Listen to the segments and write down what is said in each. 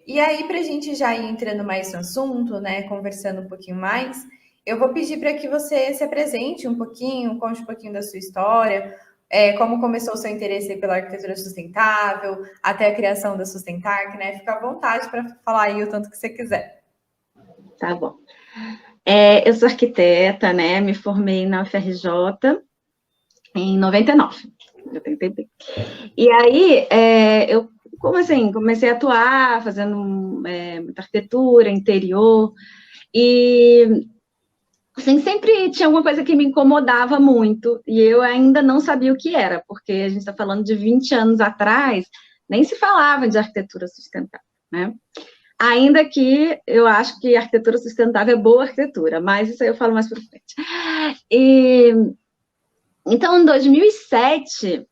E aí, para a gente já ir entrando mais no assunto, né, conversando um pouquinho mais, eu vou pedir para que você se apresente um pouquinho, conte um pouquinho da sua história, como começou o seu interesse pela arquitetura sustentável, até a criação da Sustentarc, né? Fica à vontade para falar aí o tanto que você quiser. Tá bom. Eu sou arquiteta, né? Me formei na UFRJ em 99. Eu tentei. E aí, eu como assim, comecei a atuar, fazendo muita arquitetura, interior, e assim, sempre tinha alguma coisa que me incomodava muito, e eu ainda não sabia o que era, porque a gente está falando de 20 anos atrás, nem se falava de arquitetura sustentável, né? Ainda que eu acho que arquitetura sustentável é boa arquitetura, mas isso aí eu falo mais para frente. E, então, em 2007,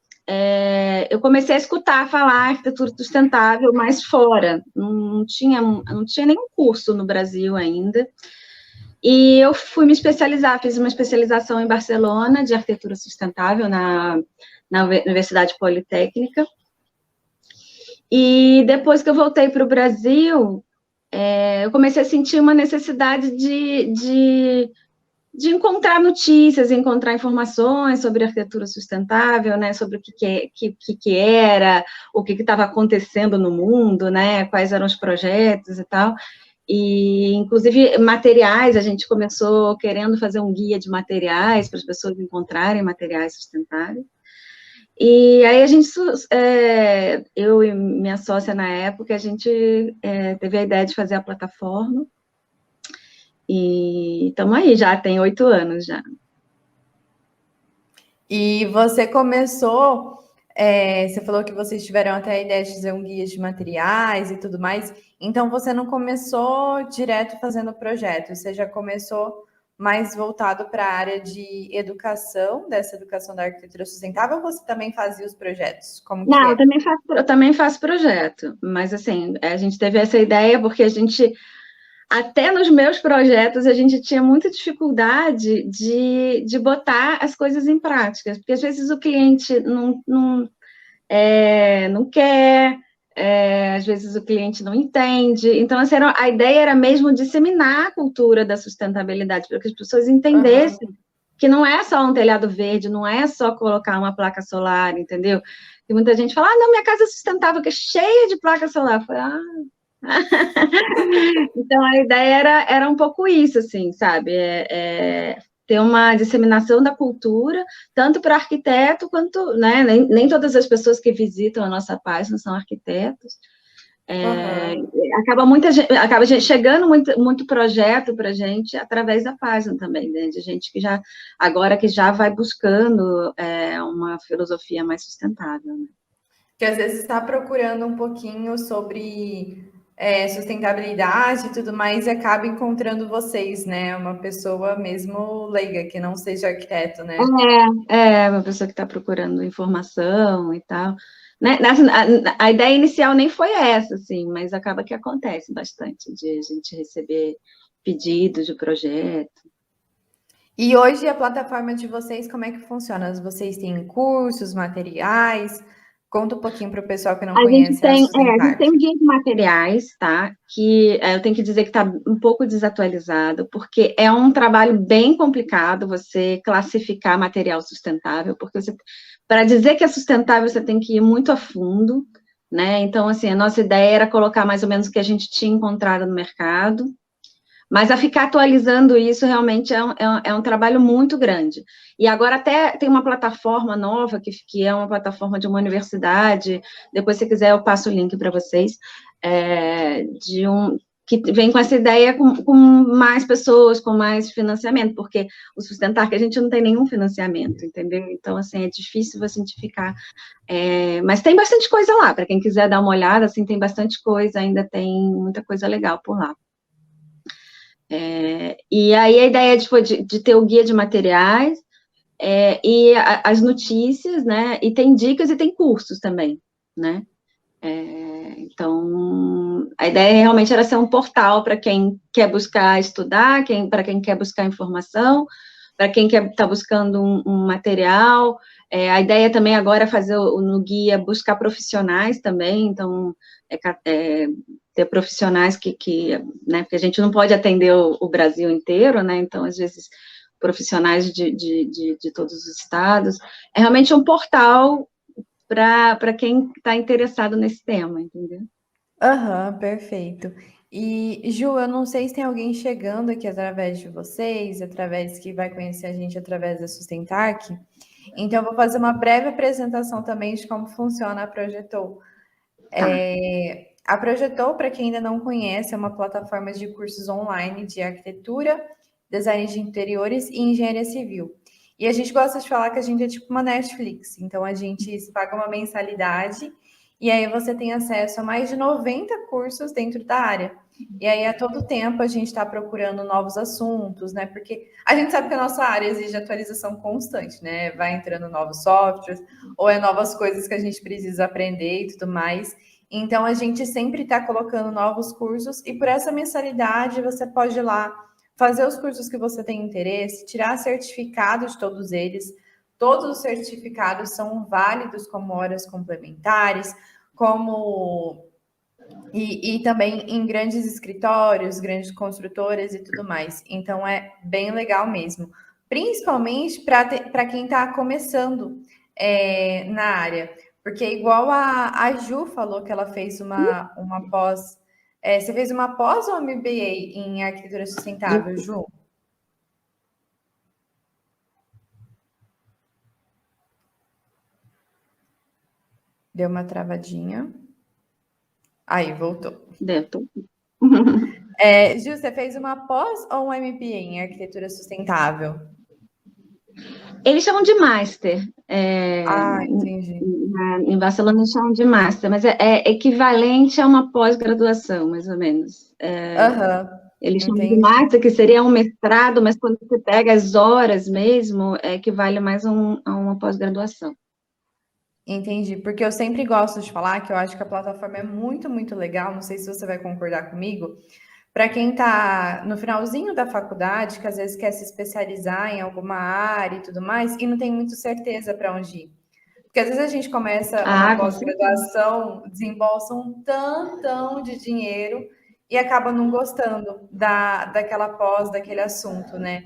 eu comecei a escutar falar arquitetura sustentável mais fora. Não tinha nenhum curso no Brasil ainda. E eu fui me especializar, fiz uma especialização em Barcelona de arquitetura sustentável na Universidade Politécnica. E depois que eu voltei para o Brasil, eu comecei a sentir uma necessidade de encontrar notícias, encontrar informações sobre arquitetura sustentável, né, sobre o que era, o que estava acontecendo no mundo, né, quais eram os projetos e tal. E, inclusive, materiais, a gente começou querendo fazer um guia de materiais para as pessoas encontrarem materiais sustentáveis. E aí eu e minha sócia na época, a gente teve a ideia de fazer a plataforma. E estamos aí, já tem 8 anos já. E você começou, você falou que vocês tiveram até a ideia de fazer um guia de materiais e tudo mais, então você não começou direto fazendo o projeto, você já começou mais voltado para a área de educação, dessa educação da arquitetura sustentável, ou você também fazia os projetos? Como que Não, é? eu também faço projeto, mas assim, a gente teve essa ideia porque até nos meus projetos, a gente tinha muita dificuldade de botar as coisas em prática, porque às vezes o cliente não quer, às vezes o cliente não entende. Então, assim, a ideia era mesmo disseminar a cultura da sustentabilidade, para que as pessoas Uhum. entendessem que não é só um telhado verde, não é só colocar uma placa solar, entendeu? E muita gente fala, não, minha casa é sustentável, que é cheia de placa solar. Eu falei, Então, a ideia era um pouco isso, assim, sabe? Ter uma disseminação da cultura, tanto para arquiteto quanto, né? Nem todas as pessoas que visitam a nossa página são arquitetos. É, Uhum. acaba chegando muito projeto para a gente através da página também, né? De gente que já vai buscando uma filosofia mais sustentável, né? Que às vezes está procurando um pouquinho sobre sustentabilidade e tudo mais e acaba encontrando vocês, né? Uma pessoa mesmo leiga, que não seja arquiteto, né? Uma pessoa que está procurando informação e tal. Né? A ideia inicial nem foi essa, assim, mas acaba que acontece bastante de a gente receber pedidos de projeto. E hoje a plataforma de vocês, como é que funciona? Vocês têm cursos, materiais? Conta um pouquinho para o pessoal que não conhece a A gente Sustentarc. tem um guia de materiais, tá? Que eu tenho que dizer que está um pouco desatualizado, porque é um trabalho bem complicado você classificar material sustentável, porque para dizer que é sustentável, você tem que ir muito a fundo, né? Então, assim, a nossa ideia era colocar mais ou menos o que a gente tinha encontrado no mercado, mas a ficar atualizando isso realmente é um trabalho muito grande. E agora até tem uma plataforma nova, que é uma plataforma de uma universidade, depois, se quiser, eu passo o link para vocês, que vem com essa ideia com mais pessoas, com mais financiamento, porque o Sustentar que a gente não tem nenhum financiamento, entendeu? Então, assim, é difícil você identificar. Mas tem bastante coisa lá, para quem quiser dar uma olhada, assim, tem bastante coisa, ainda tem muita coisa legal por lá. E aí a ideia de ter o guia de materiais e as notícias, né? E tem dicas e tem cursos também, né? Então, a ideia realmente era ser um portal para quem quer buscar estudar, para quem quer buscar informação, para quem quer estar buscando um material. A ideia também agora é fazer no guia buscar profissionais também, então ter profissionais né, porque a gente não pode atender o Brasil inteiro, né, então, às vezes, profissionais de todos os estados, é realmente um portal para quem está interessado nesse tema, entendeu? Aham, perfeito. E, Ju, eu não sei se tem alguém chegando aqui através de vocês, através que vai conhecer a gente através da Sustentarc. Então, eu vou fazer uma breve apresentação também de como funciona a Projetou. Tá. A Projetou, para quem ainda não conhece, é uma plataforma de cursos online de arquitetura, design de interiores e engenharia civil. E a gente gosta de falar que a gente é tipo uma Netflix. Então, a gente paga uma mensalidade e aí você tem acesso a mais de 90 cursos dentro da área. E aí, a todo tempo, a gente está procurando novos assuntos, né? Porque a gente sabe que a nossa área exige atualização constante, né? Vai entrando novos softwares, ou é novas coisas que a gente precisa aprender e tudo mais. Então, a gente sempre está colocando novos cursos, e por essa mensalidade, você pode ir lá fazer os cursos que você tem interesse, tirar certificado de todos eles. Todos os certificados são válidos como horas complementares, como e também em grandes escritórios, grandes construtoras e tudo mais. Então é bem legal mesmo. Principalmente para quem está começando na área. Porque igual a Ju falou que ela fez uma pós. Você fez uma pós ou MBA em arquitetura sustentável, Ju? Deu uma travadinha. Aí, voltou. Dentro. Ju, você fez uma pós ou um MBA em arquitetura sustentável? Eles chamam de Master. Entendi. Em Barcelona eles chamam de Master, mas é equivalente a uma pós-graduação, mais ou menos. Eles chamam de Master, que seria um mestrado, mas quando você pega as horas mesmo, equivale mais a uma pós-graduação. Entendi, porque eu sempre gosto de falar que eu acho que a plataforma é muito, muito legal, não sei se você vai concordar comigo, para quem está no finalzinho da faculdade, que às vezes quer se especializar em alguma área e tudo mais, e não tem muito certeza para onde ir. Porque às vezes a gente começa uma pós-graduação, desembolsa um tantão de dinheiro e acaba não gostando daquela pós, daquele assunto, né?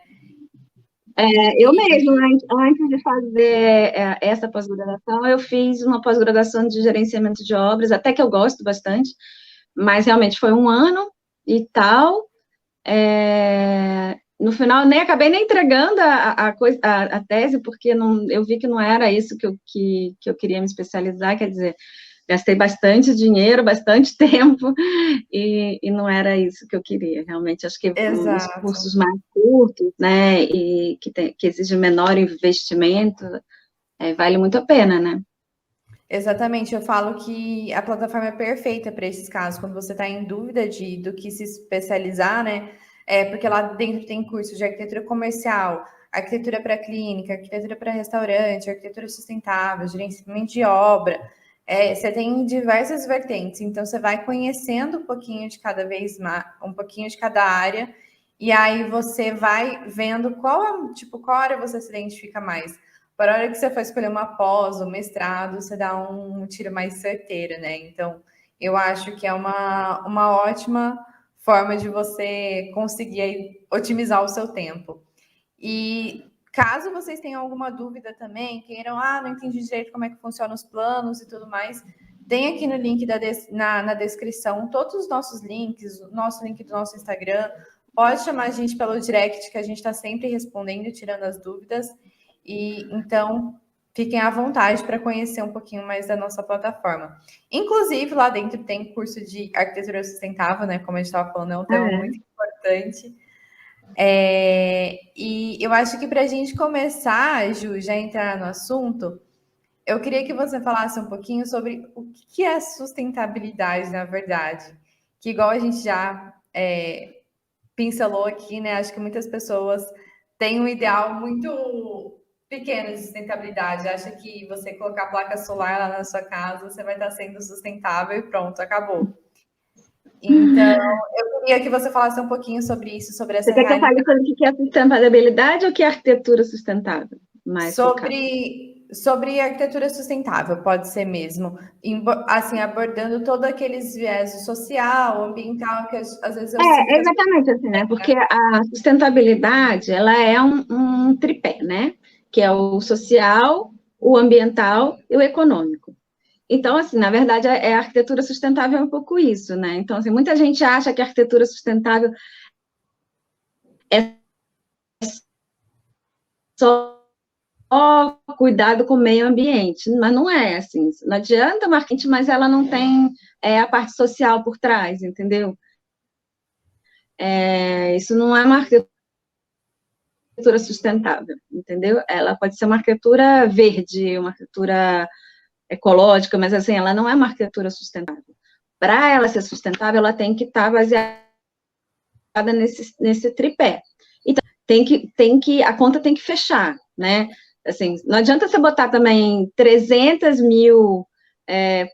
Eu mesmo, antes de fazer essa pós-graduação, eu fiz uma pós-graduação de gerenciamento de obras, até que eu gosto bastante, mas realmente foi um ano e tal. No final, acabei nem entregando a tese, porque eu vi que não era isso que eu queria me especializar, quer dizer, gastei bastante dinheiro, bastante tempo, e não era isso que eu queria. Realmente, acho que os cursos mais curtos, né, e que exigem menor investimento, vale muito a pena, né? Exatamente, eu falo que a plataforma é perfeita para esses casos, quando você está em dúvida do que se especializar, né? Porque lá dentro tem curso de arquitetura comercial, arquitetura para clínica, arquitetura para restaurante, arquitetura sustentável, gerenciamento de obra. Você tem diversas vertentes, então você vai conhecendo um pouquinho de cada vez mais, um pouquinho de cada área, e aí você vai vendo qual área você se identifica mais. Para a hora que você for escolher uma pós ou mestrado, você dá um tiro mais certeiro, né? Então, eu acho que é uma ótima forma de você conseguir aí, otimizar o seu tempo. E caso vocês tenham alguma dúvida também, queiram, não entendi direito como é que funcionam os planos e tudo mais, tem aqui no link na descrição todos os nossos links, o nosso link do nosso Instagram. Pode chamar a gente pelo direct, que a gente está sempre respondendo e tirando as dúvidas. E então, fiquem à vontade para conhecer um pouquinho mais da nossa plataforma. Inclusive, lá dentro tem curso de arquitetura sustentável, né? Como a gente estava falando, é um tema muito importante. E eu acho que para a gente começar, Ju, já entrar no assunto, eu queria que você falasse um pouquinho sobre o que é sustentabilidade, na verdade. Que igual a gente já pincelou aqui, né? Acho que muitas pessoas têm um ideal muito pequeno de sustentabilidade. Acha que você colocar placa solar lá na sua casa, você vai estar sendo sustentável e pronto, acabou. Então, eu queria que você falasse um pouquinho sobre isso, sobre essa realidade. Você quer que eu fale sobre o que é sustentabilidade ou o que é arquitetura sustentável? Sobre arquitetura sustentável, pode ser mesmo, assim, abordando todo aqueles viés social, ambiental, que às vezes eu sinto que as Exatamente assim, né? Porque a sustentabilidade, ela é um tripé, né? Que é o social, o ambiental e o econômico. Então, assim, na verdade, a arquitetura sustentável é um pouco isso, né? Então, assim, muita gente acha que a arquitetura sustentável é só cuidado com o meio ambiente, mas não é assim. Não adianta marketing, mas ela não tem a parte social por trás, entendeu? Isso não é uma arquitetura sustentável, entendeu? Ela pode ser uma arquitetura verde, uma arquitetura ecológica, mas assim, ela não é uma arquitetura sustentável. Para ela ser sustentável, ela tem que estar baseada nesse tripé. Então, a conta tem que fechar, né? Assim, não adianta você botar também 300 mil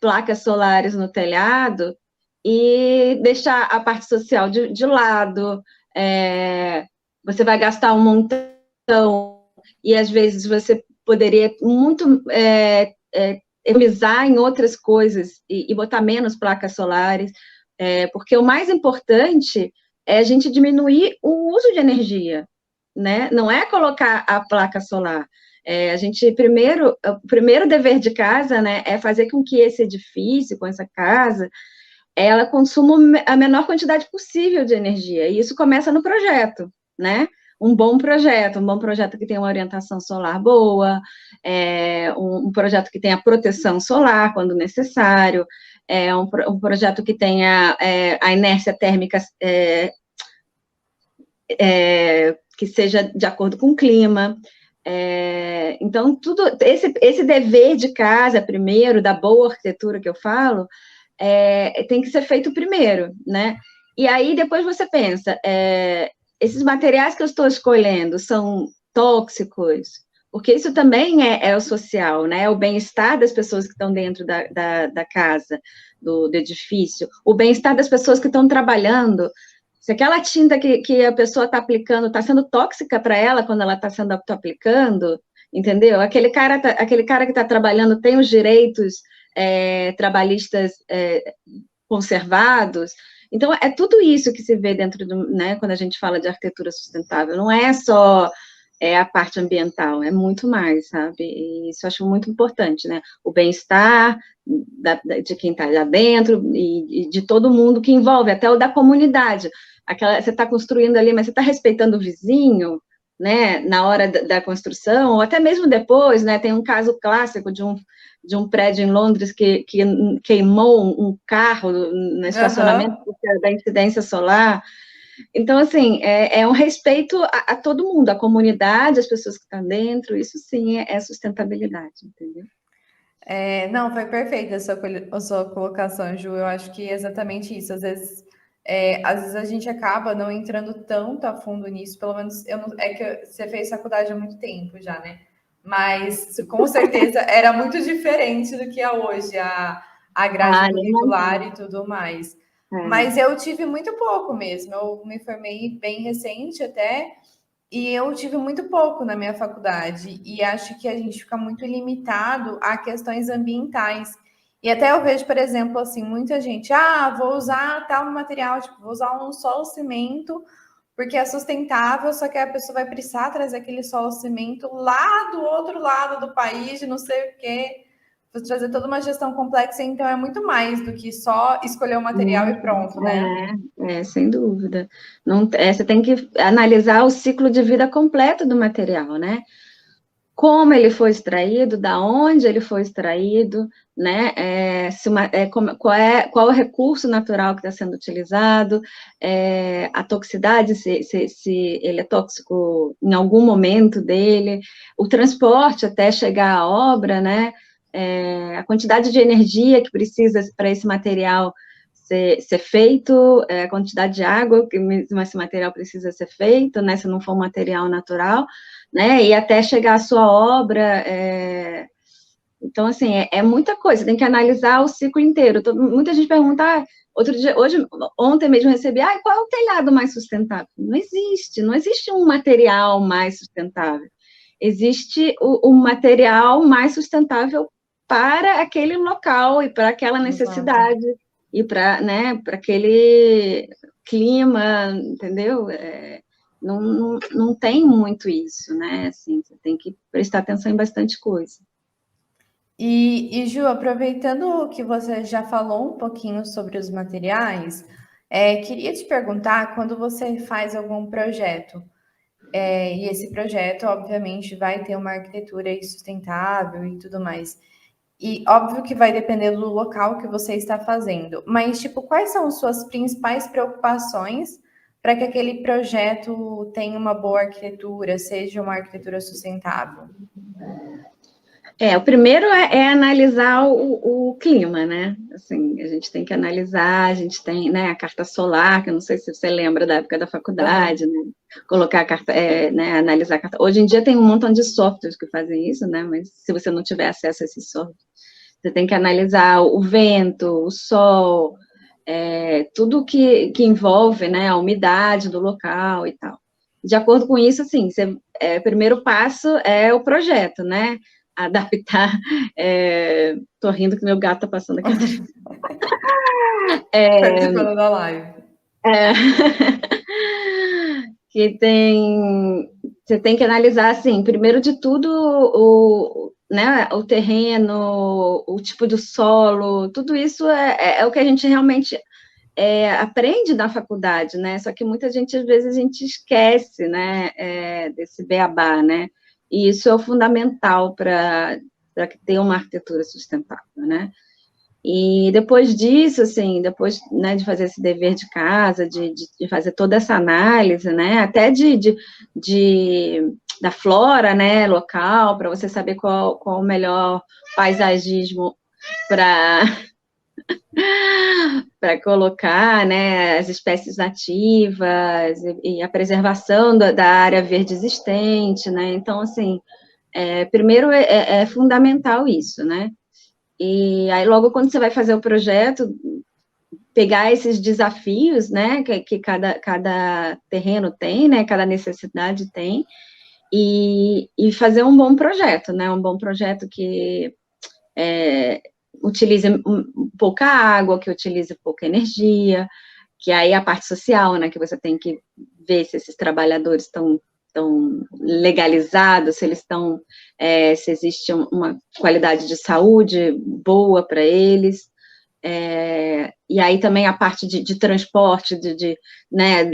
placas solares no telhado e deixar a parte social de lado, você vai gastar um montão, e às vezes você poderia muito economizar em outras coisas e botar menos placas solares, porque o mais importante é a gente diminuir o uso de energia, né? Não é colocar a placa solar. A gente, o primeiro dever de casa, né, é fazer com que esse edifício, com essa casa, ela consuma a menor quantidade possível de energia, e isso começa no projeto, né? Um bom projeto que tenha uma orientação solar boa, um projeto que tenha proteção solar quando necessário, um projeto que tenha a inércia térmica que seja de acordo com o clima. Então, tudo esse dever de casa, primeiro, da boa arquitetura que eu falo, tem que ser feito primeiro, né? E aí, depois você pensa, esses materiais que eu estou escolhendo são tóxicos? Porque isso também é o social, né? O bem-estar das pessoas que estão dentro da casa, do edifício, o bem-estar das pessoas que estão trabalhando. Se aquela tinta que a pessoa está aplicando está sendo tóxica para ela quando ela está sendo aplicando, entendeu? Aquele cara que está trabalhando tem os direitos trabalhistas conservados. Então, é tudo isso que se vê dentro do, né, quando a gente fala de arquitetura sustentável. Não é só a parte ambiental, é muito mais, sabe? E isso eu acho muito importante, né? O bem-estar de quem está lá dentro e de todo mundo que envolve, até o da comunidade. Você está construindo ali, mas você está respeitando o vizinho, né, na hora da construção, ou até mesmo depois, né? Tem um caso clássico de um prédio em Londres que queimou um carro no estacionamento da incidência solar. Então, assim, um respeito a todo mundo, a comunidade, as pessoas que estão dentro, isso sim é sustentabilidade, entendeu? Não, foi perfeita a sua colocação, Ju. Eu acho que é exatamente isso. Às vezes a gente acaba não entrando tanto a fundo nisso, pelo menos é que você fez faculdade há muito tempo já, né? Mas com certeza era muito diferente do que é hoje, a grade curricular e tudo mais. Mas eu tive muito pouco mesmo. Eu me formei bem recente até, e eu tive muito pouco na minha faculdade. E acho que a gente fica muito limitado a questões ambientais. E até eu vejo, por exemplo, assim, muita gente, vou usar tal material, tipo, vou usar um solo cimento, porque é sustentável, só que a pessoa vai precisar trazer aquele solo cimento lá do outro lado do país, de não sei o quê, vou trazer toda uma gestão complexa, então é muito mais do que só escolher o material e pronto, né? Sem dúvida. Não, você tem que analisar o ciclo de vida completo do material, né? Como ele foi extraído, da onde ele foi extraído, né? Qual é o recurso natural que está sendo utilizado, a toxicidade, se ele é tóxico em algum momento dele, o transporte até chegar à obra, né? A quantidade de energia que precisa para esse material ser feito, a quantidade de água que esse material precisa ser feito, né? Se não for um material natural, né, e até chegar à sua obra, então, assim, é muita coisa, tem que analisar o ciclo inteiro. Muita gente pergunta, ontem mesmo eu recebi, qual é o telhado mais sustentável? Não existe um material mais sustentável. existe o material mais sustentável para aquele local e para aquela necessidade, e para, né, para aquele clima, entendeu? Não tem muito isso, né? Assim, você tem que prestar atenção em bastante coisa. E Ju, aproveitando que você já falou um pouquinho sobre os materiais, queria te perguntar, quando você faz algum projeto, e esse projeto, obviamente, vai ter uma arquitetura sustentável e tudo mais. E óbvio que vai depender do local que você está fazendo, mas tipo, quais são as suas principais preocupações para que aquele projeto tenha uma boa arquitetura, seja uma arquitetura sustentável? O primeiro é analisar o clima, né? Assim, a gente tem que analisar, a gente tem, né, a carta solar, que eu não sei se você lembra da época da faculdade, né? Colocar a carta, né, analisar a carta. Hoje em dia tem um montão de softwares que fazem isso, né? Mas se você não tiver acesso a esses softwares, você tem que analisar o vento, o sol, tudo que envolve, né, a umidade do local e tal. De acordo com isso, assim, o primeiro passo é o projeto, né? Adaptar. Tô rindo que meu gato tá passando aqui. Participando da live. Que você tem que analisar, assim, primeiro de tudo, né, o terreno, o tipo do solo, tudo isso é o que a gente realmente aprende na faculdade, né? Só que muita gente, às vezes, a gente esquece, né, desse beabá, né? E isso é o fundamental para ter uma arquitetura sustentável, né? E depois disso, assim, depois, né, de fazer esse dever de casa, de fazer toda essa análise, né, até da flora, né, local, para você saber qual o melhor paisagismo para colocar, né, as espécies nativas e a preservação da área verde existente, né, então, assim, primeiro é fundamental isso, né, e aí logo quando você vai fazer o projeto, pegar esses desafios, né, que cada terreno tem, né, cada necessidade tem, e fazer um bom projeto, né, um bom projeto que utilize pouca água, que utilize pouca energia, que aí a parte social, né, que você tem que ver se esses trabalhadores estão legalizados, se eles estão, se existe uma qualidade de saúde boa para eles, e aí também a parte de transporte, né,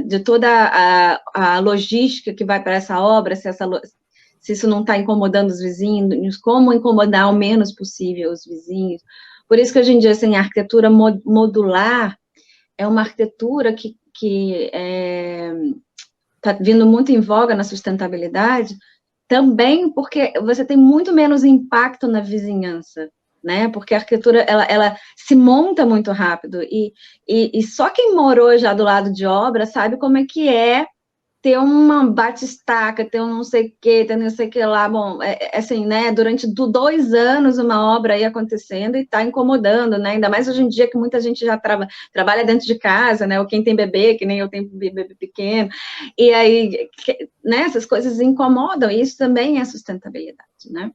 de toda a logística que vai para essa obra, se isso não está incomodando os vizinhos, como incomodar o menos possível os vizinhos. Por isso que hoje em dia, assim, a arquitetura modular é uma arquitetura que está vindo muito em voga na sustentabilidade, também porque você tem muito menos impacto na vizinhança, né? Porque a arquitetura, ela se monta muito rápido, e só quem morou já do lado de obra sabe como é que ter uma batistaca, ter um não sei o que, ter não sei o que lá, bom, assim, né, durante 2 anos uma obra aí acontecendo e tá incomodando, né, ainda mais hoje em dia que muita gente já trabalha dentro de casa, né, ou quem tem bebê, que nem eu tenho bebê pequeno, e aí, né, essas coisas incomodam, e isso também é sustentabilidade, né.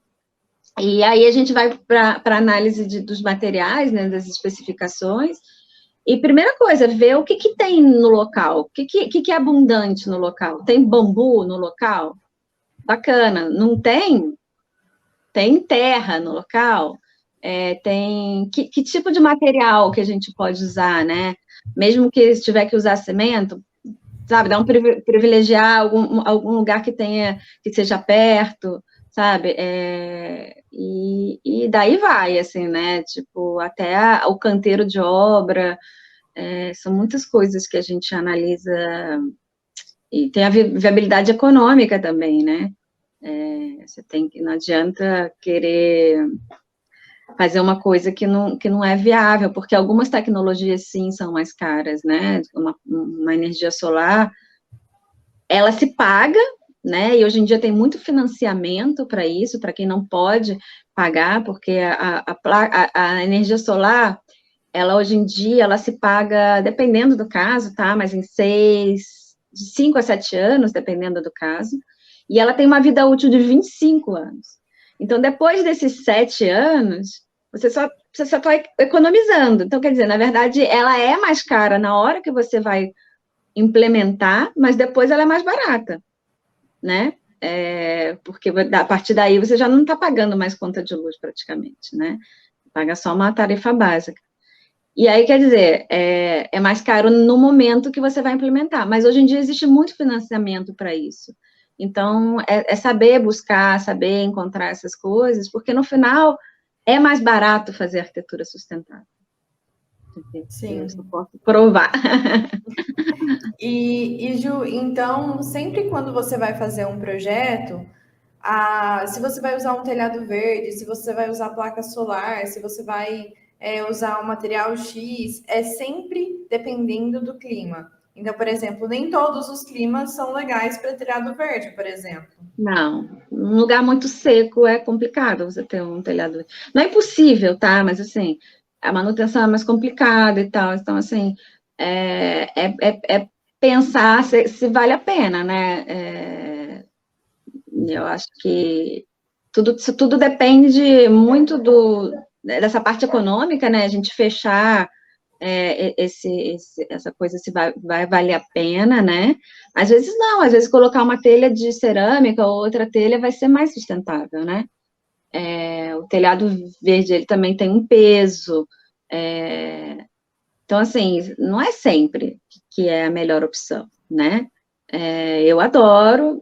E aí a gente vai para a análise dos materiais, né, das especificações, e primeira coisa, ver o que tem no local, o que é abundante no local. Tem bambu no local? Bacana. Não tem? Tem terra no local? Tem que tipo de material que a gente pode usar, né? Mesmo que se tiver que usar cimento, sabe, dá um privilegiar algum lugar que seja perto, sabe? E daí vai, assim, né? Tipo, até o canteiro de obra. São muitas coisas que a gente analisa, e tem a viabilidade econômica também, né? Não adianta querer fazer uma coisa que não é viável, porque algumas tecnologias, sim, são mais caras, né? Uma energia solar, ela se paga, né? E hoje em dia tem muito financiamento para isso, para quem não pode pagar, porque a energia solar, ela hoje em dia, ela se paga, dependendo do caso, tá? Mas de 5 a 7 anos, dependendo do caso. E ela tem uma vida útil de 25 anos. Então, depois desses 7 anos, você só está economizando. Então, quer dizer, na verdade, ela é mais cara na hora que você vai implementar, mas depois ela é mais barata, né? Porque a partir daí você já não está pagando mais conta de luz praticamente, né? Paga só uma tarifa básica. E aí, quer dizer, é mais caro no momento que você vai implementar, mas hoje em dia existe muito financiamento para isso. Então, é saber buscar, saber encontrar essas coisas, porque no final é mais barato fazer arquitetura sustentável. Sim. Eu posso provar. E Ju, então, sempre quando você vai fazer um projeto, se você vai usar um telhado verde, se você vai usar placa solar, se você vai usar um material X, é sempre dependendo do clima. Então, por exemplo, nem todos os climas são legais para telhado verde, por exemplo. Não, um lugar muito seco é complicado você ter um telhado. Não é impossível, tá? Mas assim, a manutenção é mais complicada e tal. Então, assim, é pensar se vale a pena, né? Eu acho que tudo depende muito dessa parte econômica, né? A gente fechar essa coisa se vai valer a pena, né? Às vezes não, às vezes colocar uma telha de cerâmica ou outra telha vai ser mais sustentável, né? O telhado verde, ele também tem um peso, então, assim, não é sempre que é a melhor opção, né? Eu adoro,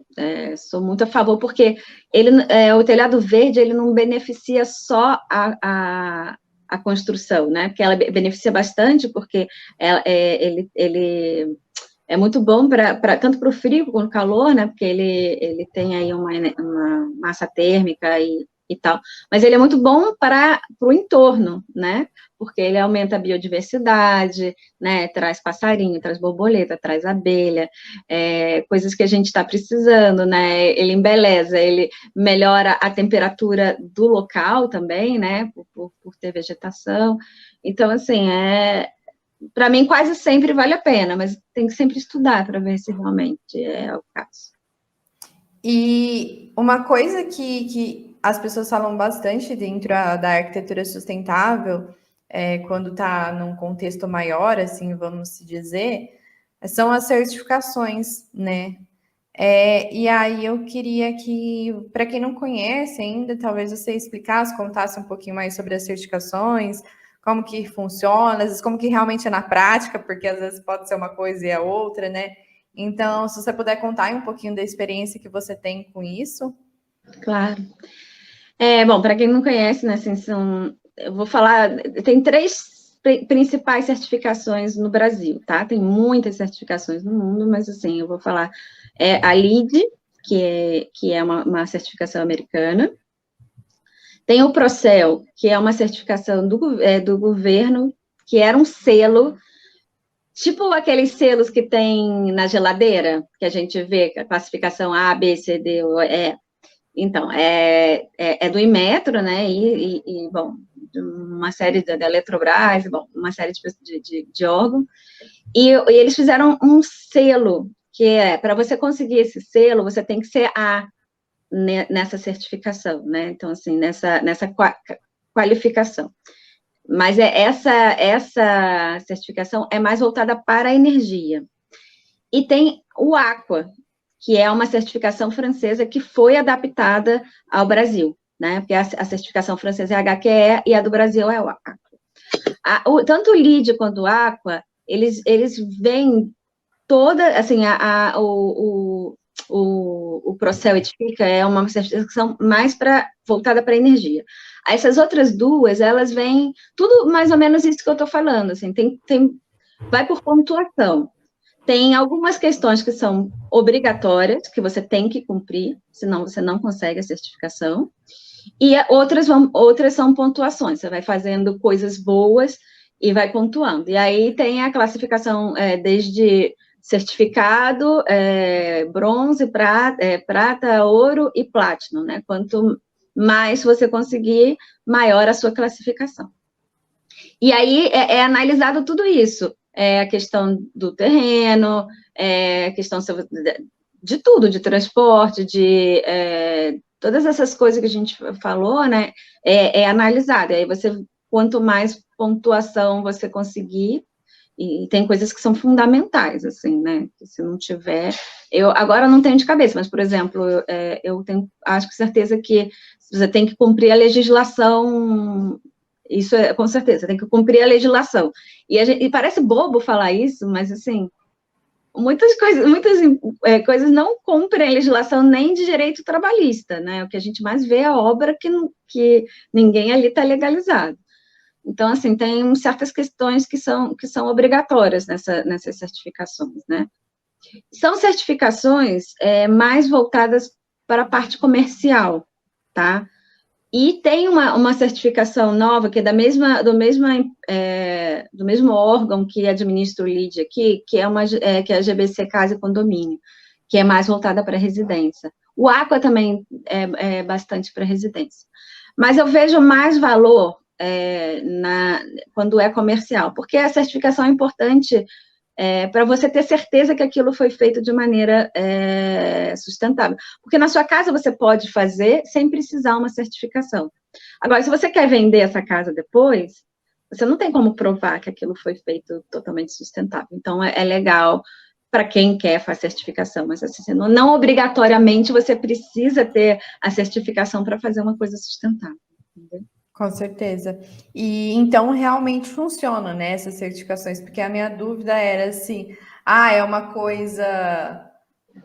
sou muito a favor, porque o telhado verde, ele não beneficia só a construção, né? Porque ela beneficia bastante, porque ele é muito bom tanto para o frio quanto para o calor, né? Porque ele tem aí uma massa térmica e tal. Mas ele é muito bom para o entorno, né? Porque ele aumenta a biodiversidade, né? Traz passarinho, traz borboleta, traz abelha, coisas que a gente está precisando, né? Ele embeleza, ele melhora a temperatura do local também, né? Por ter vegetação. Então, assim, para mim, quase sempre vale a pena, mas tem que sempre estudar para ver se realmente é o caso. E uma coisa que as pessoas falam bastante dentro da arquitetura sustentável, quando está num contexto maior, assim, vamos se dizer, são as certificações, né? E aí eu queria que, para quem não conhece ainda, talvez você explicasse, contasse um pouquinho mais sobre as certificações, como que funciona, às vezes como que realmente é na prática, porque às vezes pode ser uma coisa e a outra, né? Então, se você puder contar um pouquinho da experiência que você tem com isso. Claro. Bom, para quem não conhece, né, assim, eu vou falar, tem 3 principais certificações no Brasil, tá? Tem muitas certificações no mundo, mas assim, eu vou falar a LEED, que é uma certificação americana. Tem o Procel, que é uma certificação do governo, que era um selo, tipo aqueles selos que tem na geladeira, que a gente vê a classificação A, B, C, D, E. Então, é do Inmetro, né, bom, uma série da Eletrobras, bom, uma série de órgãos, e eles fizeram um selo, que para você conseguir esse selo, você tem que ser A nessa certificação, né, então, assim, nessa qualificação. Mas essa certificação é mais voltada para a energia. E tem o Aqua, que é uma certificação francesa que foi adaptada ao Brasil, né? Porque a certificação francesa é a HQE e a do Brasil é o Aqua. Tanto o LEED quanto o Aqua, eles vêm toda, assim, o Procel Edifica é uma certificação mais voltada para a energia. Essas outras duas, elas vêm, tudo mais ou menos isso que eu estou falando, assim, vai por pontuação. Tem algumas questões que são obrigatórias, que você tem que cumprir, senão você não consegue a certificação, e outras são pontuações, você vai fazendo coisas boas e vai pontuando. E aí tem a classificação desde certificado, bronze, prata, ouro e platino, né? Quanto mais você conseguir, maior a sua classificação. E aí analisado tudo isso, a questão do terreno, a questão de tudo, de transporte, todas essas coisas que a gente falou, né, é analisado. E aí quanto mais pontuação você conseguir, e tem coisas que são fundamentais, assim, né, que se não tiver, agora não tenho de cabeça, mas, por exemplo, eu tenho, acho com certeza que você tem que cumprir a legislação, isso é, com certeza, tem que cumprir a legislação, e parece bobo falar isso, mas, assim, muitas coisas não cumprem a legislação nem de direito trabalhista, né, o que a gente mais vê é a obra que ninguém ali está legalizado. Então, assim, tem certas questões que são obrigatórias nessas certificações, né? São certificações mais voltadas para a parte comercial, tá? E tem uma certificação nova, que é do mesmo órgão que administra o LEED aqui, que é a GBC Casa e Condomínio, que é mais voltada para residência. O Aqua também é bastante para residência. Mas eu vejo mais valor quando é comercial, porque a certificação é importante para você ter certeza que aquilo foi feito de maneira sustentável. Porque na sua casa você pode fazer sem precisar uma certificação. Agora, se você quer vender essa casa depois, você não tem como provar que aquilo foi feito totalmente sustentável. Então, é legal para quem quer fazer certificação, mas assim, não obrigatoriamente você precisa ter a certificação para fazer uma coisa sustentável. Entendeu? Com certeza. E então realmente funciona, né, essas certificações, porque a minha dúvida era assim, é uma coisa,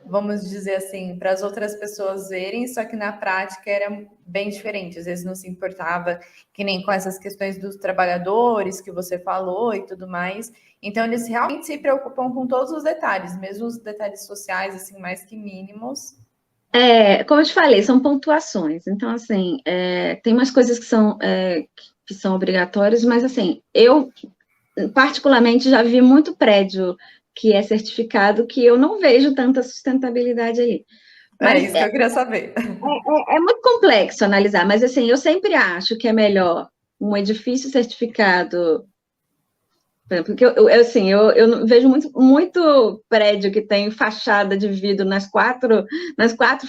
vamos dizer assim, para as outras pessoas verem, só que na prática era bem diferente, às vezes não se importava, que nem com essas questões dos trabalhadores que você falou e tudo mais. Então eles realmente se preocupam com todos os detalhes, mesmo os detalhes sociais, assim, mais que mínimos. Como eu te falei, são pontuações. Então, assim, tem umas coisas que são obrigatórias, mas, assim, eu, particularmente, já vi muito prédio que é certificado que eu não vejo tanta sustentabilidade aí. Mas isso que eu queria saber. É muito complexo analisar, mas, assim, eu sempre acho que é melhor um edifício certificado. Porque eu vejo muito prédio que tem fachada de vidro nas quatro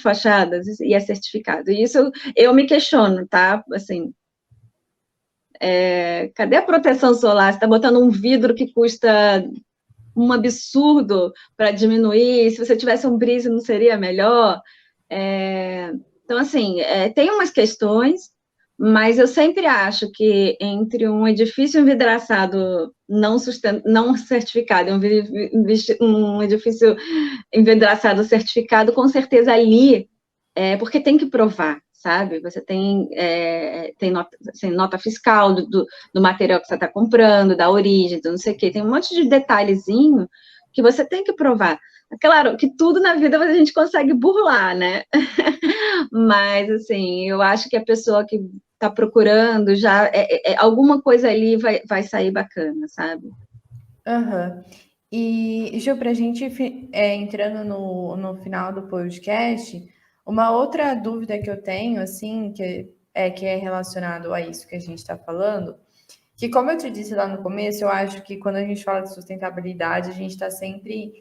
fachadas e é certificado. E isso eu me questiono, tá? Assim, cadê a proteção solar? Você está botando um vidro que custa um absurdo para diminuir. Se você tivesse um brise, não seria melhor? Então, assim, tem umas questões, mas eu sempre acho que entre um edifício envidraçado não certificado e um edifício envidraçado certificado, com certeza ali, porque tem que provar, sabe? Você tem nota fiscal do material que você está comprando, da origem, do não sei o quê, tem um monte de detalhezinho que você tem que provar. Claro que tudo na vida a gente consegue burlar, né? Mas, assim, eu acho que a pessoa que está procurando já alguma coisa ali vai sair bacana, sabe? Uhum. E, Ju, para a gente entrando no final do podcast, uma outra dúvida que eu tenho, assim, que é relacionado a isso que a gente está falando, que, como eu te disse lá no começo, eu acho que quando a gente fala de sustentabilidade, a gente está sempre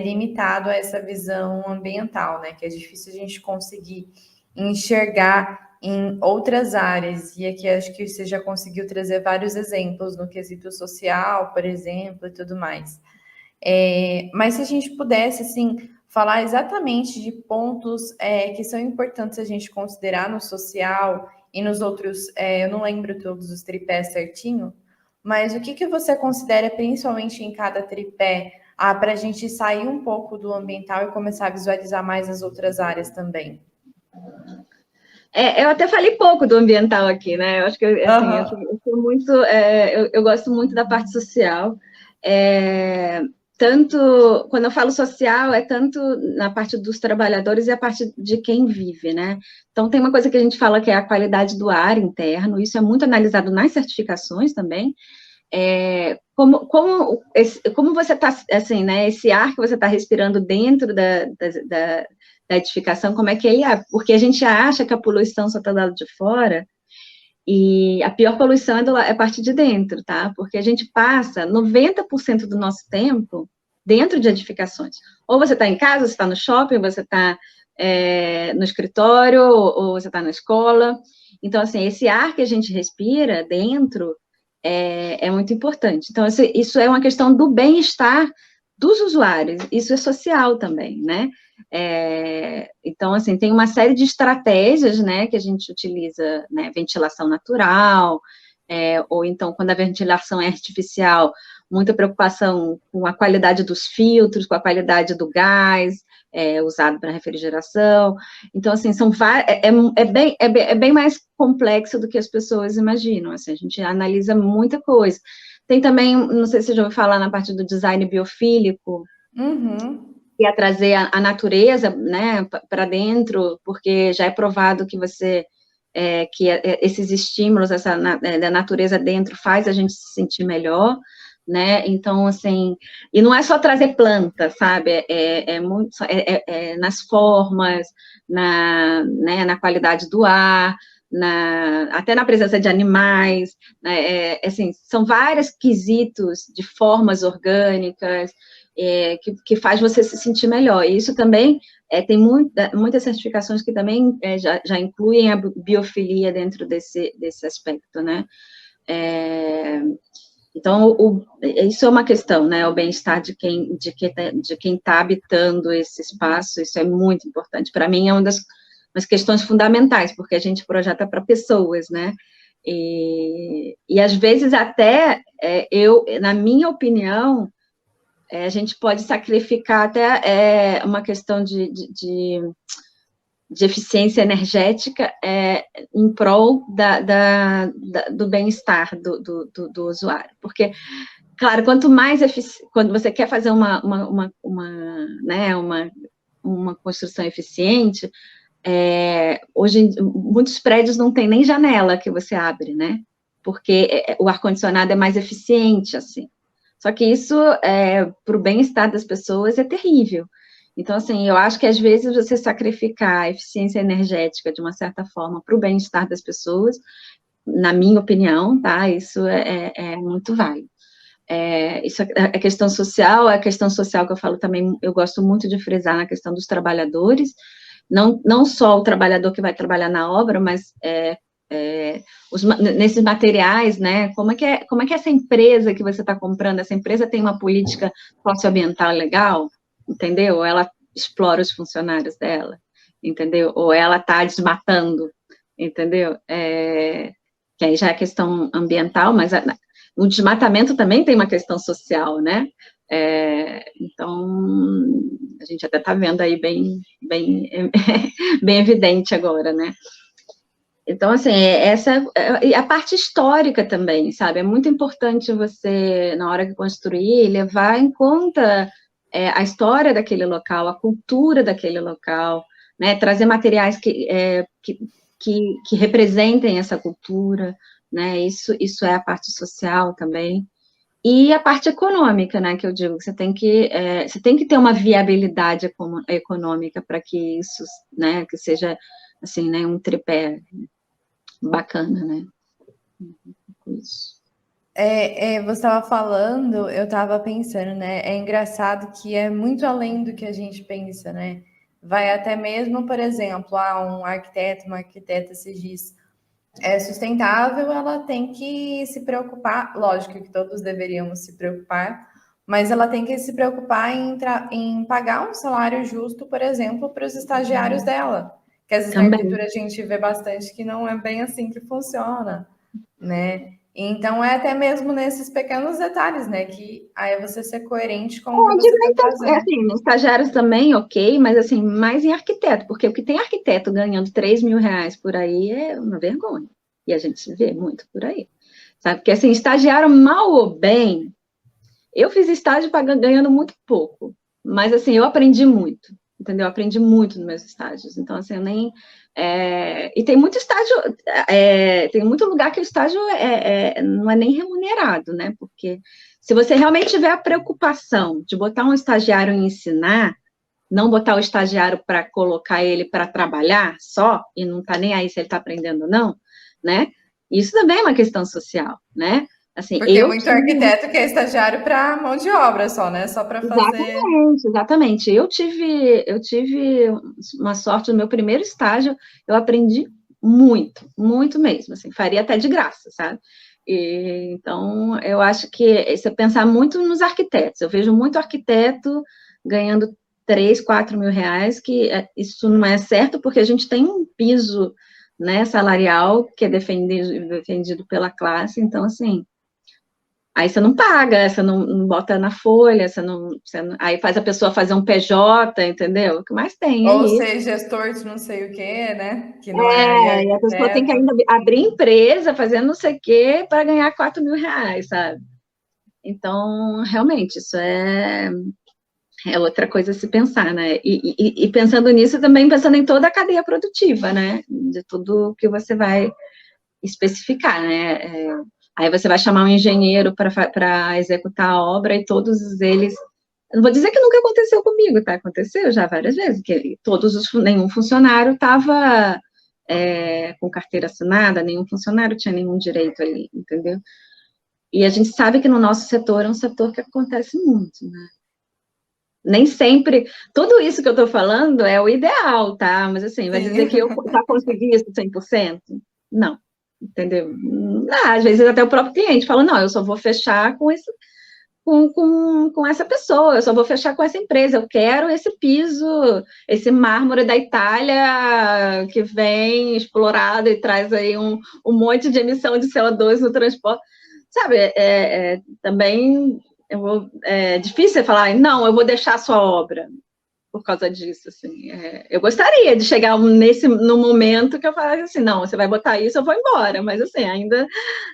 limitado a essa visão ambiental, né? Que é difícil a gente conseguir enxergar em outras áreas. E aqui acho que você já conseguiu trazer vários exemplos no quesito social, por exemplo, e tudo mais. Mas se a gente pudesse, assim, falar exatamente de pontos que são importantes a gente considerar no social e nos outros, eu não lembro todos os tripés certinho, mas o que você considera principalmente em cada tripé, para a gente sair um pouco do ambiental e começar a visualizar mais as outras áreas também? Eu até falei pouco do ambiental aqui, né? Eu acho que assim, eu sou muito, eu gosto muito da parte social. Tanto quando eu falo social, é tanto na parte dos trabalhadores e a parte de quem vive, né? Então tem uma coisa que a gente fala que é a qualidade do ar interno, isso é muito analisado nas certificações também. Como você está, assim, né? Esse ar que você está respirando dentro da edificação, como é que ele é? Porque a gente acha que a poluição só está do lado de fora, e a pior poluição é a parte de dentro, tá? Porque a gente passa 90% do nosso tempo dentro de edificações. Ou você está em casa, você está no shopping, você está no escritório, ou você está na escola. Então, assim, esse ar que a gente respira dentro é muito importante. Então, isso é uma questão do bem-estar dos usuários, isso é social também, né? Então, assim, tem uma série de estratégias, né, que a gente utiliza, né, ventilação natural, ou então, quando a ventilação é artificial, muita preocupação com a qualidade dos filtros, com a qualidade do gás, usado para refrigeração. Então, assim, é bem mais complexo do que as pessoas imaginam, assim, a gente analisa muita coisa. Tem também, não sei se você já ouviu falar na parte do design biofílico, que é trazer a natureza, né, para dentro, porque já é provado que esses estímulos, da natureza dentro faz a gente se sentir melhor, né, então, assim, e não é só trazer planta, sabe, nas formas, né, na qualidade do ar, até na presença de animais, né, assim, são vários quesitos de formas orgânicas, que faz você se sentir melhor, e isso também tem muitas certificações que também já incluem a biofilia dentro desse aspecto, né, então, isso é uma questão, né, o bem-estar de quem está habitando esse espaço, isso é muito importante, para mim é uma das questões fundamentais, porque a gente projeta para pessoas, né, e às vezes até, na minha opinião, a gente pode sacrificar até uma questão de eficiência energética em prol do bem-estar do usuário. Porque, claro, quanto mais quando você quer fazer uma construção eficiente, hoje muitos prédios não tem nem janela que você abre, né? Porque o ar-condicionado é mais eficiente, assim. Só que isso, para o bem-estar das pessoas, é terrível. Então, assim, eu acho que às vezes você sacrificar a eficiência energética de uma certa forma para o bem-estar das pessoas, na minha opinião, tá? Isso é muito válido. Isso é questão social, a questão social que eu falo também, eu gosto muito de frisar na questão dos trabalhadores, não só o trabalhador que vai trabalhar na obra, mas nesses materiais, né, como é que essa empresa que você está comprando, essa empresa tem uma política socioambiental legal, entendeu? Ou ela explora os funcionários dela, entendeu? Ou ela está desmatando, entendeu? Que aí já é questão ambiental, mas o desmatamento também tem uma questão social, né? Então, a gente até está vendo aí bem evidente agora, né? Então, assim, a parte histórica também, sabe? É muito importante você, na hora de construir, levar em conta a história daquele local, a cultura daquele local, né? Trazer materiais que representem essa cultura, né? Isso é a parte social também. E a parte econômica, né, que eu digo, você tem que ter uma viabilidade econômica para que isso, né, que seja, assim, né, um tripé bacana, né. Isso. Você estava falando, eu estava pensando, né, é engraçado que é muito além do que a gente pensa, né, vai até mesmo, por exemplo, um arquiteto, uma arquiteta se diz sustentável, ela tem que se preocupar, lógico que todos deveríamos se preocupar, mas ela tem que se preocupar em pagar um salário justo, por exemplo, para os estagiários dela, que às vezes na arquitetura a gente vê bastante que não é bem assim que funciona, né? Então é até mesmo nesses pequenos detalhes, né, que aí é você ser coerente com o que você está fazendo. Assim, estagiários também, ok, mas assim, mais em arquiteto, porque o que tem arquiteto ganhando R$3.000 por aí é uma vergonha. E a gente vê muito por aí. Sabe? Porque assim, estagiário mal ou bem, eu fiz estágio ganhando muito pouco, mas assim, eu aprendi muito, entendeu? Eu aprendi muito nos meus estágios. Então, assim, eu nem. E tem muito estágio, tem muito lugar que o estágio não é nem remunerado, né? Porque se você realmente tiver a preocupação de botar um estagiário em ensinar, não botar o estagiário para colocar ele para trabalhar só, e não tá nem aí se ele está aprendendo ou não, né? Isso também é uma questão social, né? Assim, Porque tem muito arquiteto que é estagiário para mão de obra só, né? Só para fazer. Exatamente, exatamente. Eu tive uma sorte no meu primeiro estágio, eu aprendi muito, muito mesmo, assim, faria até de graça, sabe? Então, eu acho que você pensar muito nos arquitetos, eu vejo muito arquiteto ganhando 3, 4 mil reais, que isso não é certo, porque a gente tem um piso, né, salarial que é defendido pela classe, então, assim, aí você não paga, você não bota na folha, aí faz a pessoa fazer um PJ, entendeu? O que mais tem Ou aí? ser gestor de não sei o quê, né? Que não é E a pessoa tem que arquiteto. ainda abrir empresa, fazer não sei o quê, para ganhar 4 mil reais, sabe? Então, realmente, isso é outra coisa a se pensar, né? E pensando nisso, também pensando em toda a cadeia produtiva, né? De tudo que você vai especificar, né? Aí você vai chamar um engenheiro para executar a obra e todos eles. Eu não vou dizer que nunca aconteceu comigo, tá? Aconteceu já várias vezes, que nenhum funcionário estava com carteira assinada, nenhum funcionário tinha nenhum direito ali, entendeu? E a gente sabe que no nosso setor é um setor que acontece muito, né? Nem sempre, tudo isso que eu estou falando é o ideal, tá? Mas assim, vai dizer que eu Sim. já consegui isso 100%? Não, entendeu? Às vezes até o próprio cliente fala, não, eu só vou fechar com essa pessoa, eu só vou fechar com essa empresa, eu quero esse piso, esse mármore da Itália que vem explorado e traz aí um monte de emissão de CO2 no transporte. Sabe, também é difícil você falar, não, eu vou deixar a sua obra por causa disso, assim. Eu gostaria de chegar no momento que eu falasse assim, não, você vai botar isso, eu vou embora, mas assim,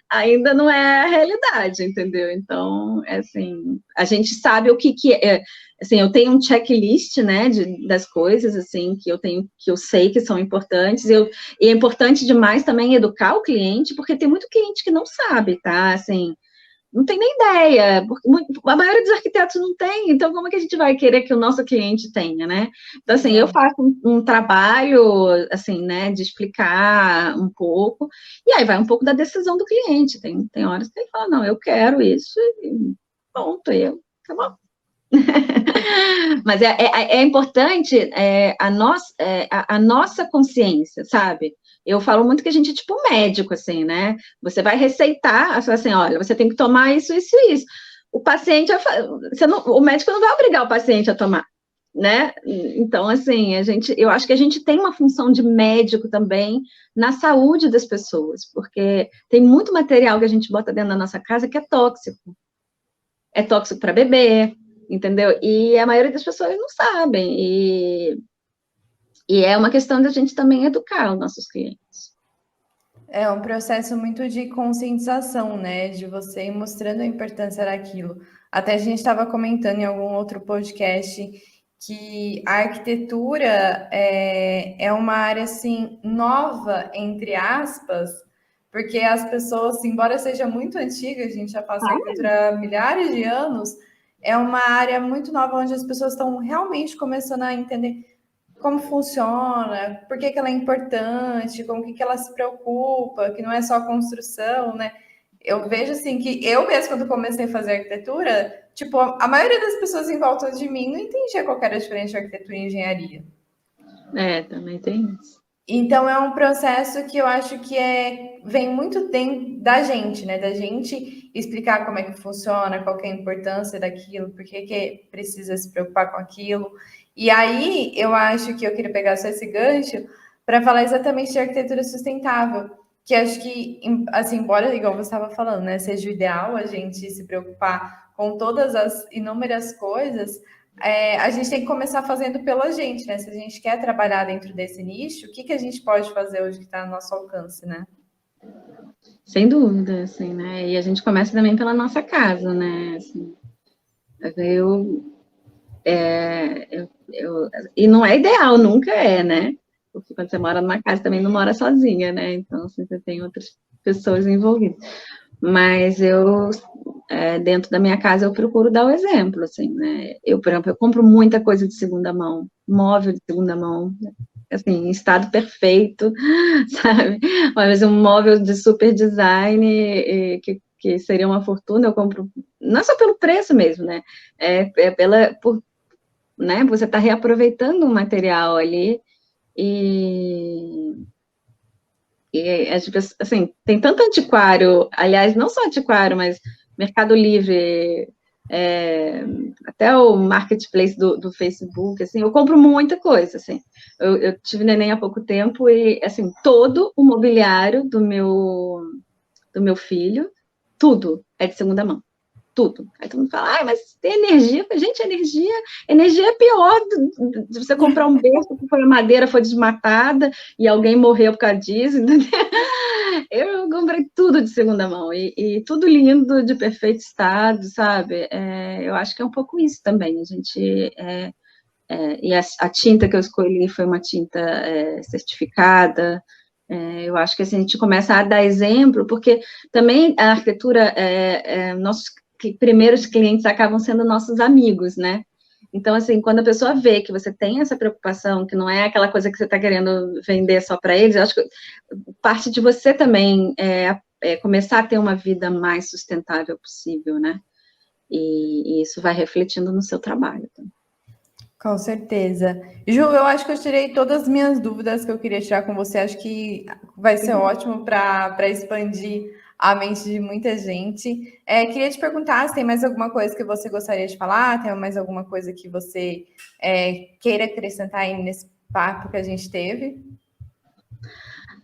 ainda não é a realidade, entendeu? Então, assim, a gente sabe o que é, assim, eu tenho um checklist, né, das coisas, assim, que eu sei que são importantes, e é importante demais também educar o cliente, porque tem muito cliente que não sabe, tá, assim, não tem nem ideia, porque a maioria dos arquitetos não tem, então como é que a gente vai querer que o nosso cliente tenha, né? Então, assim, eu Exato. faço um trabalho, assim, né, de explicar um pouco, e aí vai um pouco da decisão do cliente, tem horas que ele fala, não, eu quero isso, e pronto, tá bom. Mas é importante a nossa consciência, sabe? Eu falo muito que a gente é tipo médico, assim, né? Você vai receitar, assim, olha, você tem que tomar isso, isso e isso. O paciente, o médico não vai obrigar o paciente a tomar, né? Então, assim, eu acho que a gente tem uma função de médico também na saúde das pessoas, porque tem muito material que a gente bota dentro da nossa casa que é tóxico. É tóxico para bebê, entendeu? E a maioria das pessoas não sabem. E é uma questão da gente também educar os nossos clientes. É um processo muito de conscientização, né? De você ir mostrando a importância daquilo. Até a gente estava comentando em algum outro podcast que a arquitetura é uma área assim nova, entre aspas, porque as pessoas, embora seja muito antiga, a gente já passa arquitetura há milhares de anos, é uma área muito nova onde as pessoas estão realmente começando a entender como funciona, por que ela é importante, com o que ela se preocupa, que não é só construção, né? Eu vejo assim que eu mesmo, quando comecei a fazer arquitetura, tipo, a maioria das pessoas em volta de mim não entendia qual era a diferença de arquitetura e engenharia. Também tem isso. Então é um processo que eu acho que vem muito tempo da gente, né? Da gente explicar como é que funciona, qual que é a importância daquilo, por que precisa se preocupar com aquilo. E aí eu acho que eu queria pegar só esse gancho para falar exatamente de arquitetura sustentável, que acho que, assim, embora, igual você estava falando, né, seja o ideal a gente se preocupar com todas as inúmeras coisas, a gente tem que começar fazendo pela gente, né? Se a gente quer trabalhar dentro desse nicho, o que a gente pode fazer hoje que está no nosso alcance, né? Sem dúvida, assim, né? E a gente começa também pela nossa casa, né? Assim, e não é ideal, nunca é, né? Porque quando você mora numa casa também não mora sozinha, né? Então, assim, você tem outras pessoas envolvidas. Mas dentro da minha casa, eu procuro dar o exemplo, assim, né? Por exemplo, eu compro muita coisa de segunda mão, móvel de segunda mão, assim, em estado perfeito, sabe? Uma vez um móvel de super design, que que seria uma fortuna, eu compro, não só pelo preço mesmo, né? Né? Você está reaproveitando um material ali assim, tem tanto antiquário, aliás, não só antiquário, mas Mercado Livre, até o marketplace do Facebook, assim, eu compro muita coisa, assim. Eu tive neném há pouco tempo e, assim, todo o mobiliário do meu filho, tudo é de segunda mão. Tudo. Aí todo mundo fala, mas tem energia. Gente, energia é pior de você comprar um berço que foi a madeira, foi desmatada e alguém morreu por causa disso. Entendeu? Eu comprei tudo de segunda mão e tudo lindo, de perfeito estado, sabe? Eu acho que é um pouco isso também. A gente e a tinta que eu escolhi foi uma tinta certificada. Eu acho que assim, a gente começa a dar exemplo, porque também a arquitetura, nossos primeiros clientes acabam sendo nossos amigos, né? Então, assim, quando a pessoa vê que você tem essa preocupação, que não é aquela coisa que você está querendo vender só para eles, eu acho que parte de você também começar a ter uma vida mais sustentável possível, né? E isso vai refletindo no seu trabalho também. Com certeza. Ju, eu acho que eu tirei todas as minhas dúvidas que eu queria tirar com você. Acho que vai ser ótimo para expandir a mente de muita gente. Queria te perguntar se tem mais alguma coisa que você gostaria de falar, tem mais alguma coisa que você queira acrescentar aí nesse papo que a gente teve?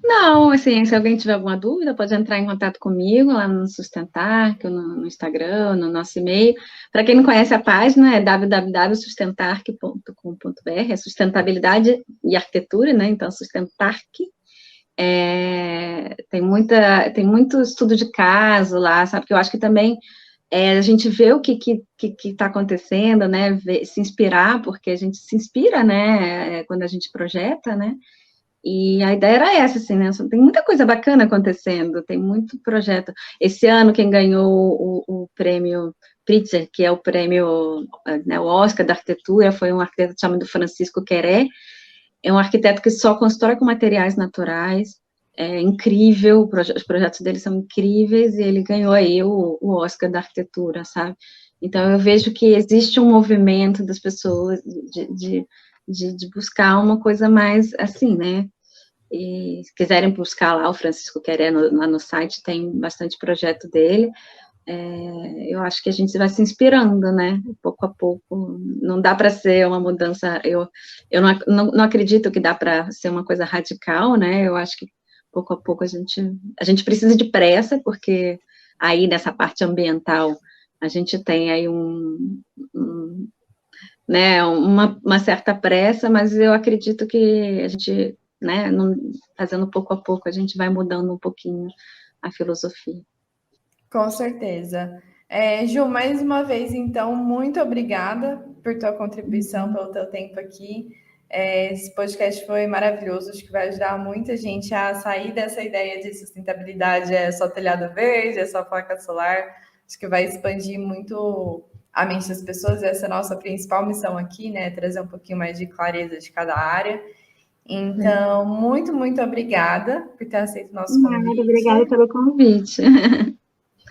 Não, assim, se alguém tiver alguma dúvida, pode entrar em contato comigo lá no Sustentark, no Instagram, no nosso e-mail. Para quem não conhece a página, é www.sustentark.com.br, é sustentabilidade e arquitetura, né? Então, Sustentark. Tem muito estudo de caso lá, sabe? Que eu acho que também a gente vê o que está acontecendo, né? Se inspirar, porque a gente se inspira, né? Quando a gente projeta, né? E a ideia era essa, assim, né? Tem muita coisa bacana acontecendo, tem muito projeto. Esse ano, quem ganhou o prêmio Pritzker, que é o prêmio, né, o Oscar da arquitetura, foi um arquiteto chamado Francisco Queré. É um arquiteto que só constrói com materiais naturais. É incrível, os projetos dele são incríveis, e ele ganhou aí o Oscar da arquitetura, sabe? Então, eu vejo que existe um movimento das pessoas de buscar uma coisa mais assim, né? E se quiserem buscar lá o Francisco Queré lá no site, tem bastante projeto dele. Eu acho que a gente vai se inspirando, né? Pouco a pouco. Não dá para ser uma mudança. Eu não acredito que dá para ser uma coisa radical, né? Eu acho que pouco a pouco a gente precisa de pressa, porque aí nessa parte ambiental a gente tem aí né, uma certa pressa, mas eu acredito que a gente, né, fazendo pouco a pouco, a gente vai mudando um pouquinho a filosofia. Com certeza. Ju, mais uma vez, então, muito obrigada por tua contribuição, pelo teu tempo aqui. Esse podcast foi maravilhoso, acho que vai ajudar muita gente a sair dessa ideia de sustentabilidade, é só telhado verde, é só placa solar. Acho que vai expandir muito a mente das pessoas, essa é a nossa principal missão aqui, né? Trazer um pouquinho mais de clareza de cada área. Então, muito, muito obrigada por ter aceito o nosso convite. Obrigada pelo convite.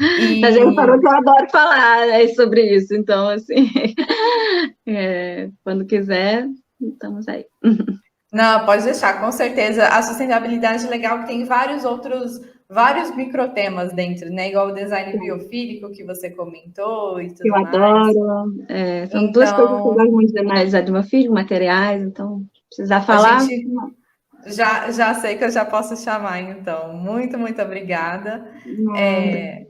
E... A gente falou que eu adoro falar, né, sobre isso, então, assim, quando quiser, estamos aí. Não, pode deixar, com certeza. A sustentabilidade é legal que tem vários microtemas dentro, né? Igual o design biofílico que você comentou e tudo Eu mais. adoro. São duas coisas que eu gosto muito de analisar de meu filho, materiais, então, precisar A falar. gente já sei que eu já posso chamar, então. Muito, muito obrigada.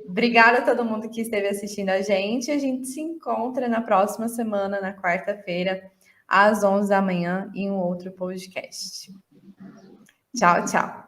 Obrigada a todo mundo que esteve assistindo a gente. A gente se encontra na próxima semana, na quarta-feira, às 11 da manhã, em um outro podcast. Tchau, tchau.